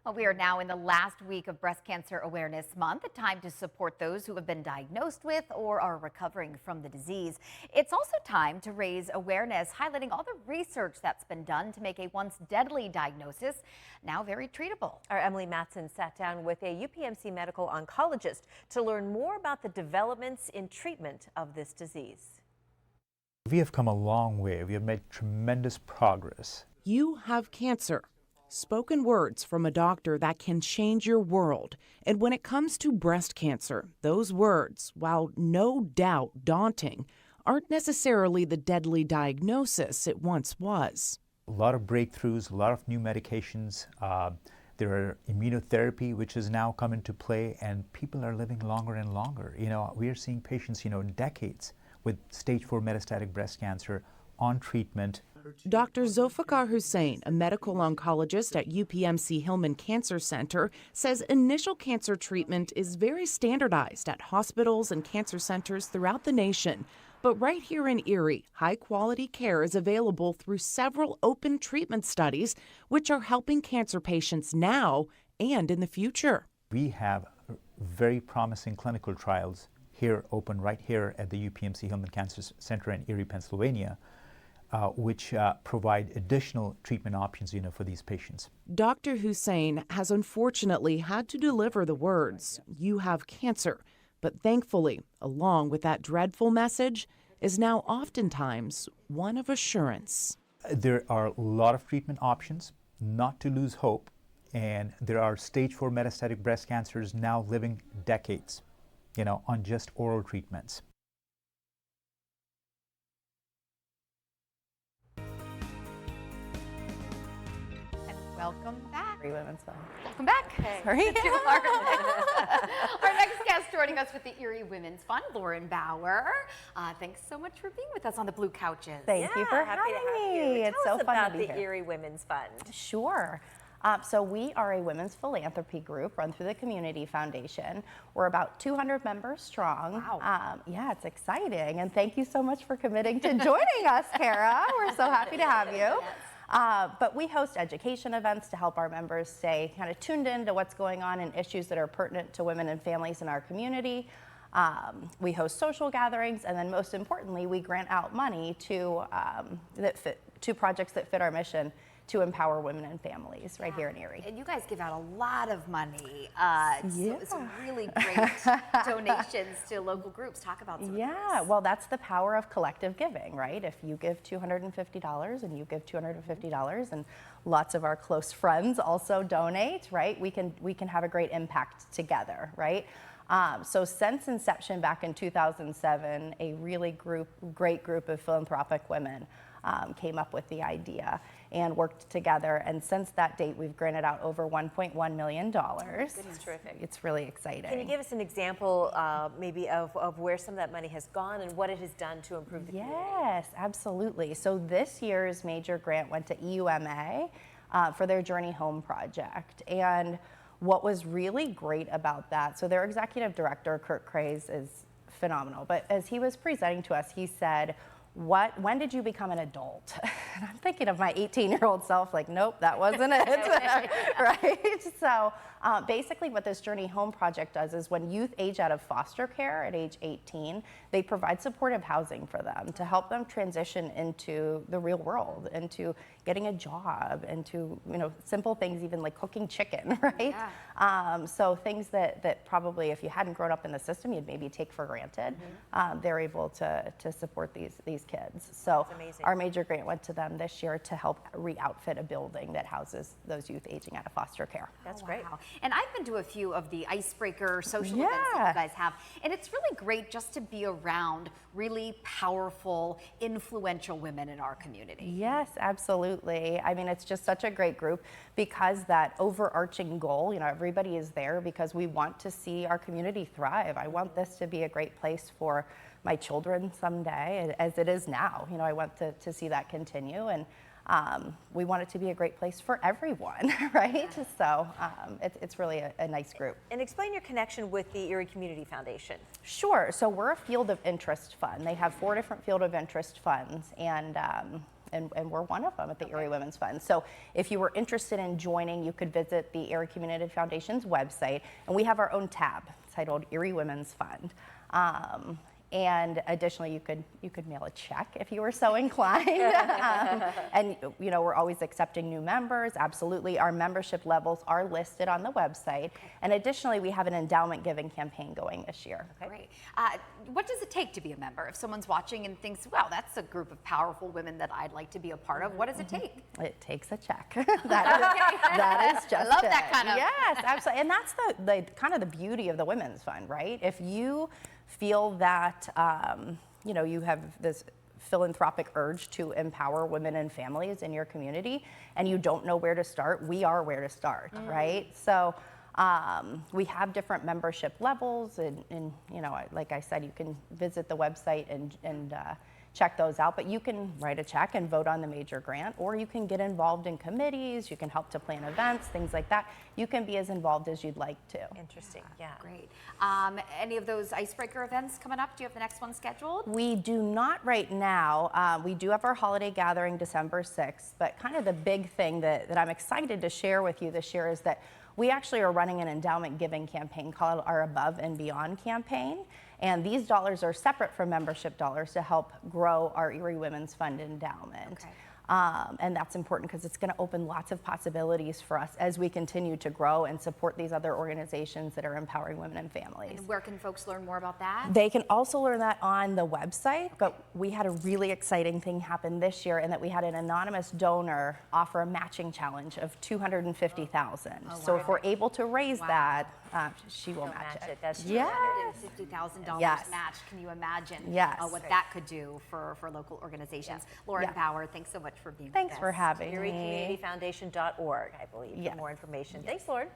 Well, we are now in the last week of Breast Cancer Awareness Month, a time to support those who have been diagnosed with or are recovering from the disease. It's also time to raise awareness, highlighting all the research that's been done to make a once deadly diagnosis now very treatable. Our Emily Matson sat down with a UPMC medical oncologist to learn more about the developments in treatment of this disease. We have come a long way. We have made tremendous progress. You have cancer. Spoken words from a doctor that can change your world. And when it comes to breast cancer, those words, while no doubt daunting, aren't necessarily the deadly diagnosis it once was. A lot of breakthroughs, a lot of new medications. There are immunotherapy, which has now come into play, and people are living longer and longer. We are seeing patients, decades with stage 4 metastatic breast cancer on treatment. Dr. Zulfikar Hussain, a medical oncologist at UPMC Hillman Cancer Center, says initial cancer treatment is very standardized at hospitals and cancer centers throughout the nation. But right here in Erie, high-quality care is available through several open treatment studies, which are helping cancer patients now and in the future. We have very promising clinical trials here, open right here at the UPMC Hillman Cancer Center in Erie, Pennsylvania, which provide additional treatment options, for these patients. Dr. Hussain has unfortunately had to deliver the words, "You have cancer," but thankfully, along with that dreadful message, is now oftentimes one of assurance. There are a lot of treatment options, not to lose hope, and there are stage 4 metastatic breast cancers now living decades, on just oral treatments. Welcome back. Erie Women's Fund. Welcome back. Sorry. Our next guest joining us with the Erie Women's Fund, Lauren Bauer. Thanks so much for being with us on the blue couches. Thank you for having me. It's so fun to be here. Tell us about the Erie Women's Fund. Sure. So we are a women's philanthropy group run through the Community Foundation. We're about 200 members strong. Wow. Yeah, it's exciting. And thank you so much for committing to joining us, Kara. We're so happy to have you. Yes. But we host education events to help our members stay kind of tuned into what's going on and issues that are pertinent to women and families in our community. We host social gatherings, and then most importantly, we grant out money to projects that fit our mission to empower women and families right here in Erie. And you guys give out a lot of money. Some really great donations to local groups. Talk about some of this. Well, that's the power of collective giving, right? If you give $250 and you give $250 and lots of our close friends also donate, right? We can have a great impact together, right? So since inception back in 2007, a really great group of philanthropic women came up with the idea and worked together. And since that date, we've granted out over $1.1 million. That's terrific. It's really exciting. Can you give us an example maybe of where some of that money has gone and what it has done to improve the community? Yes, absolutely. So this year's major grant went to EUMA for their Journey Home project. And what was really great about that, so their executive director, Kurt Craze, is phenomenal. But as he was presenting to us, he said, when did you become an adult? And I'm thinking of my 18-year-old self, like, nope, that wasn't it, right? So basically what this Journey Home project does is when youth age out of foster care at age 18, they provide supportive housing for them to help them transition into the real world, into getting a job, into simple things, even like cooking chicken, right? Yeah. So things that probably if you hadn't grown up in the system, you'd maybe take for granted. They're able to support these kids. So our major grant went to them this year to help re-outfit a building that houses those youth aging out of foster care. That's great. Wow. And I've been to a few of the icebreaker social events that you guys have, and it's really great just to be around really powerful, influential women in our community. Yes, absolutely. I mean, it's just such a great group because that overarching goal, everybody is there because we want to see our community thrive. I want this to be a great place for my children someday, as it is now. I want to see that continue, and we want it to be a great place for everyone, right? So it's really a nice group. And explain your connection with the Erie Community Foundation. Sure. So we're a field of interest fund. They have 4 different field of interest funds, and and we're one of them at the Erie Women's Fund. So if you were interested in joining, you could visit the Erie Community Foundation's website, and we have our own tab titled Erie Women's Fund. And additionally, you could mail a check if you were so inclined. And you know, we're always accepting new members. Absolutely, our membership levels are listed on the website. And additionally, we have an endowment giving campaign going this year. Great. What does it take to be a member? If someone's watching and thinks, wow, that's a group of powerful women that I'd like to be a part of, what does it take? It takes a check. that is just I love it. that kind of. Yes, absolutely. And that's the kind of the beauty of the Women's Fund, right? If you feel that you know, you have this philanthropic urge to empower women and families in your community, and you don't know where to start, we are where to start, right? So we have different membership levels, and you know, like I said, you can visit the website and check those out, but you can write a check and vote on the major grant, or you can get involved in committees, you can help to plan events, things like that. You can be as involved as you'd like to. Interesting, yeah. Great. Any of those icebreaker events coming up? Do you have the next one scheduled? We do not right now. We do have our holiday gathering December 6th, but kind of the big thing that I'm excited to share with you this year is that we actually are running an endowment giving campaign called our Above and Beyond campaign. And these dollars are separate from membership dollars to help grow our Erie Women's Fund endowment. Okay. And that's important because it's going to open lots of possibilities for us as we continue to grow and support these other organizations that are empowering women and families. And where can folks learn more about that? They can also learn that on the website, but we had a really exciting thing happen this year in that we had an anonymous donor offer a matching challenge of $250,000. So if we're able to raise that, she will match it. That's Yes. $250,000 Yes. match. Can you imagine Yes. what that could do for local organizations? Lauren Yeah. Bauer, thanks so much for being Thanks with us. for having me. ErieCommunityFoundation.org, I believe, Yes. for more information. Thanks, Lauren.